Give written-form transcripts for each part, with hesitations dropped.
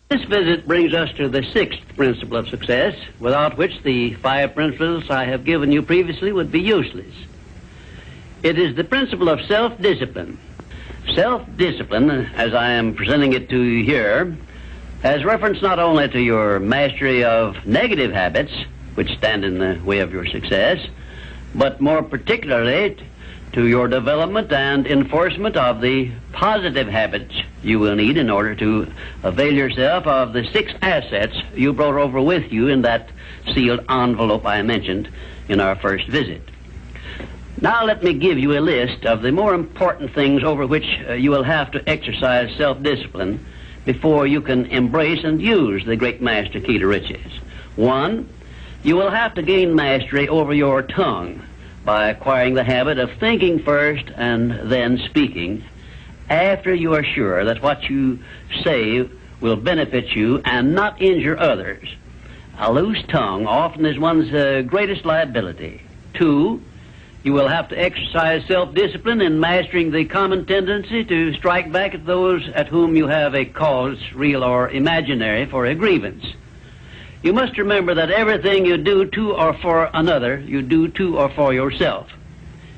This visit brings us to the sixth principle of success, without which the 5 principles I have given you previously would be useless. It is the principle of self-discipline. Self-discipline, as I am presenting it to you here, has reference not only to your mastery of negative habits, which stand in the way of your success, but more particularly to your development and enforcement of the positive habits you will need in order to avail yourself of the 6 assets you brought over with you in that sealed envelope I mentioned in our first visit. Now let me give you a list of the more important things over which you will have to exercise self-discipline before you can embrace and use the great master key to riches. 1, you will have to gain mastery over your tongue by acquiring the habit of thinking first and then speaking after you are sure that what you say will benefit you and not injure others. A loose tongue often is one's greatest liability. 2, you will have to exercise self-discipline in mastering the common tendency to strike back at those at whom you have a cause, real or imaginary, for a grievance. You must remember that everything you do to or for another, you do to or for yourself,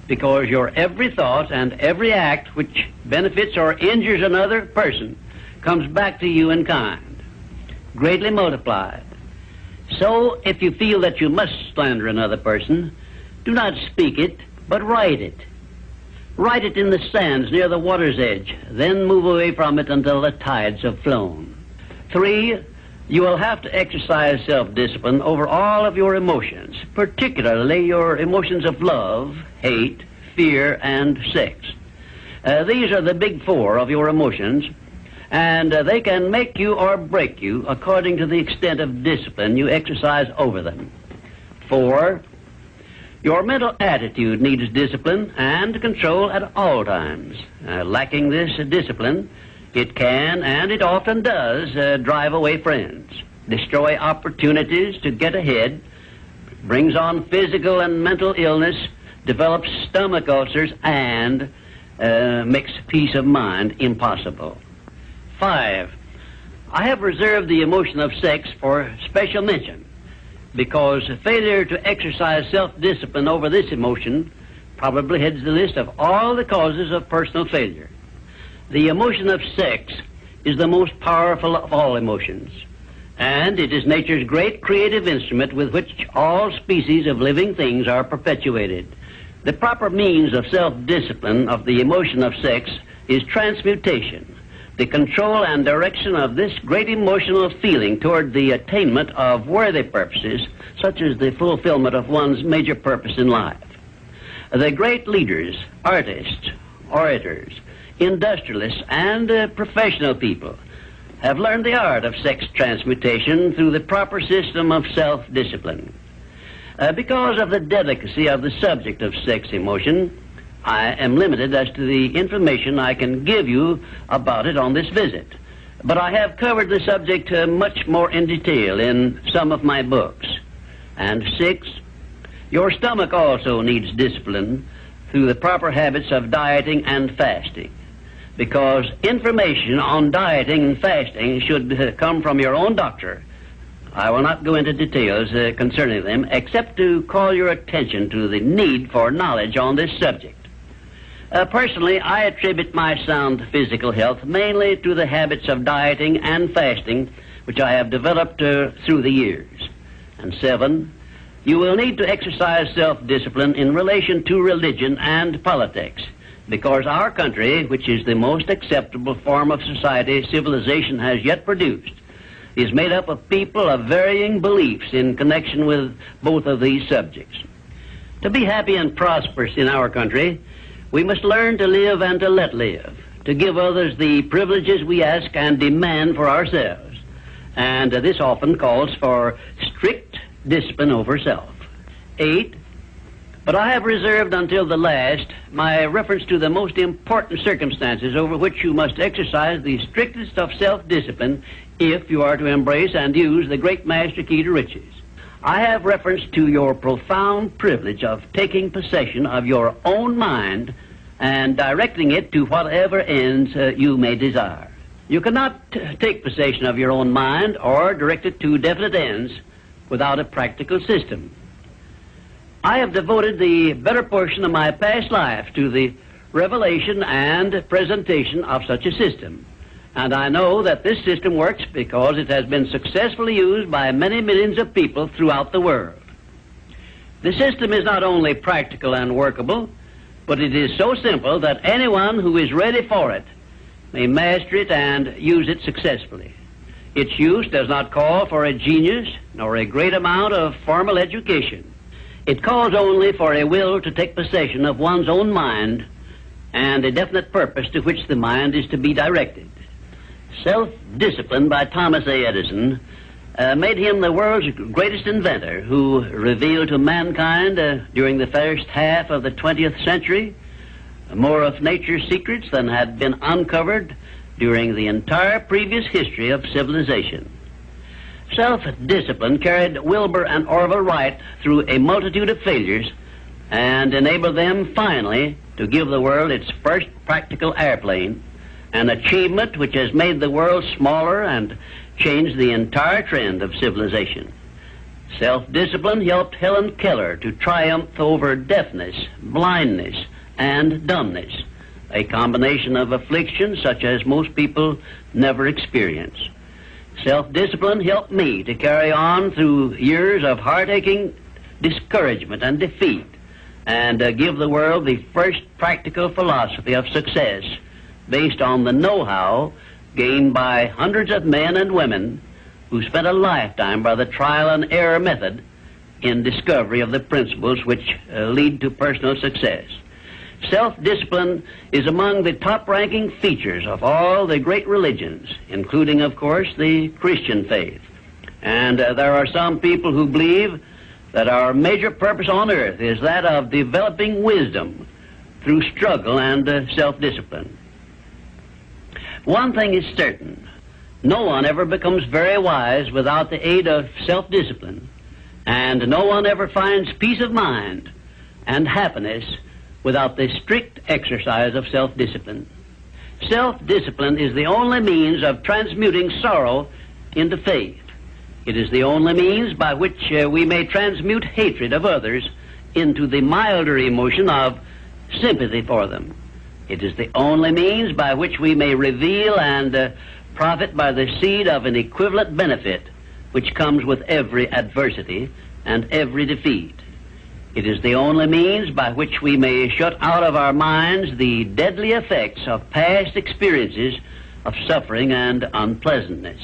because your every thought and every act which benefits or injures another person comes back to you in kind, greatly multiplied. So, if you feel that you must slander another person, do not speak it, but write it. Write it in the sands near the water's edge, then move away from it until the tides have flown. 3, you will have to exercise self-discipline over all of your emotions, particularly your emotions of love, hate, fear, and sex. These are the big 4 of your emotions, and they can make you or break you according to the extent of discipline you exercise over them. 4, your mental attitude needs discipline and control at all times. Lacking this discipline, it can, and it often does, drive away friends, destroy opportunities to get ahead, brings on physical and mental illness, develops stomach ulcers, and makes peace of mind impossible. 5, I have reserved the emotion of sex for special mention, because failure to exercise self-discipline over this emotion probably heads the list of all the causes of personal failure. The emotion of sex is the most powerful of all emotions, and it is nature's great creative instrument with which all species of living things are perpetuated. The proper means of self-discipline of the emotion of sex is transmutation, the control and direction of this great emotional feeling toward the attainment of worthy purposes, such as the fulfillment of one's major purpose in life. The great leaders, artists, orators, industrialists, and professional people have learned the art of sex transmutation through the proper system of self-discipline. Because of the delicacy of the subject of sex emotion, I am limited as to the information I can give you about it on this visit, but I have covered the subject much more in detail in some of my books. And 6, your stomach also needs discipline through the proper habits of dieting and fasting, because information on dieting and fasting should come from your own doctor. I will not go into details concerning them, except to call your attention to the need for knowledge on this subject. Personally, I attribute my sound physical health mainly to the habits of dieting and fasting which I have developed through the years. And 7, you will need to exercise self-discipline in relation to religion and politics, because our country, which is the most acceptable form of society civilization has yet produced, is made up of people of varying beliefs in connection with both of these subjects. To be happy and prosperous in our country, we must learn to live and to let live, to give others the privileges we ask and demand for ourselves. And this often calls for strict discipline over self. 8, but I have reserved until the last my reference to the most important circumstances over which you must exercise the strictest of self-discipline if you are to embrace and use the great master key to riches. I have reference to your profound privilege of taking possession of your own mind and directing it to whatever ends you may desire. You cannot take possession of your own mind or direct it to definite ends without a practical system. I have devoted the better portion of my past life to the revelation and presentation of such a system. And I know that this system works because it has been successfully used by many millions of people throughout the world. The system is not only practical and workable, but it is so simple that anyone who is ready for it may master it and use it successfully. Its use does not call for a genius nor a great amount of formal education. It calls only for a will to take possession of one's own mind and a definite purpose to which the mind is to be directed. Self-discipline by Thomas A. Edison made him the world's greatest inventor, who revealed to mankind during the first half of the 20th century more of nature's secrets than had been uncovered during the entire previous history of civilization. Self-discipline carried Wilbur and Orville Wright through a multitude of failures and enabled them finally to give the world its first practical airplane, an achievement which has made the world smaller and changed the entire trend of civilization. Self-discipline helped Helen Keller to triumph over deafness, blindness, and dumbness, a combination of afflictions such as most people never experience. Self-discipline helped me to carry on through years of heart-aching discouragement and defeat and give the world the first practical philosophy of success based on the know-how gained by hundreds of men and women who spent a lifetime by the trial and error method in discovery of the principles which lead to personal success. Self-discipline is among the top-ranking features of all the great religions, including, of course, the Christian faith. And there are some people who believe that our major purpose on earth is that of developing wisdom through struggle and self-discipline. One thing is certain: no one ever becomes very wise without the aid of self-discipline, and no one ever finds peace of mind and happiness without the strict exercise of self-discipline. Self-discipline is the only means of transmuting sorrow into faith. It is the only means by which we may transmute hatred of others into the milder emotion of sympathy for them. It is the only means by which we may reveal and profit by the seed of an equivalent benefit which comes with every adversity and every defeat. It is the only means by which we may shut out of our minds the deadly effects of past experiences of suffering and unpleasantness.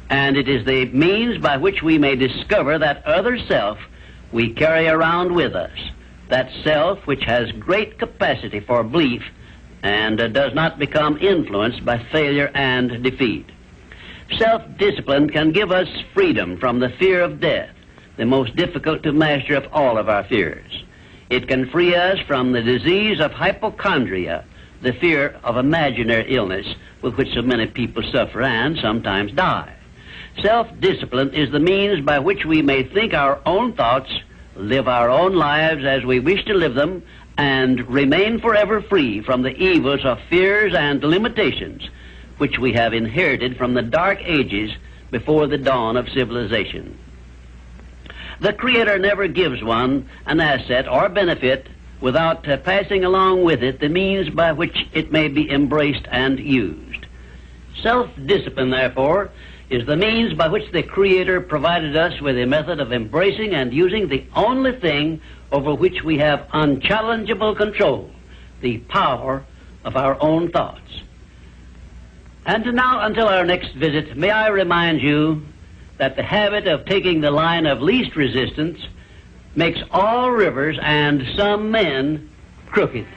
And it is the means by which we may discover that other self we carry around with us, that self which has great capacity for belief and does not become influenced by failure and defeat. Self-discipline can give us freedom from the fear of death, the most difficult to master of all of our fears. It can free us from the disease of hypochondria, the fear of imaginary illness with which so many people suffer and sometimes die. Self-discipline is the means by which we may think our own thoughts, live our own lives as we wish to live them, and remain forever free from the evils of fears and limitations which we have inherited from the dark ages before the dawn of civilization. The Creator never gives one an asset or benefit without passing along with it the means by which it may be embraced and used. Self-discipline, therefore, is the means by which the Creator provided us with a method of embracing and using the only thing over which we have unchallengeable control, the power of our own thoughts. And now, until our next visit, may I remind you that the habit of taking the line of least resistance makes all rivers and some men crooked.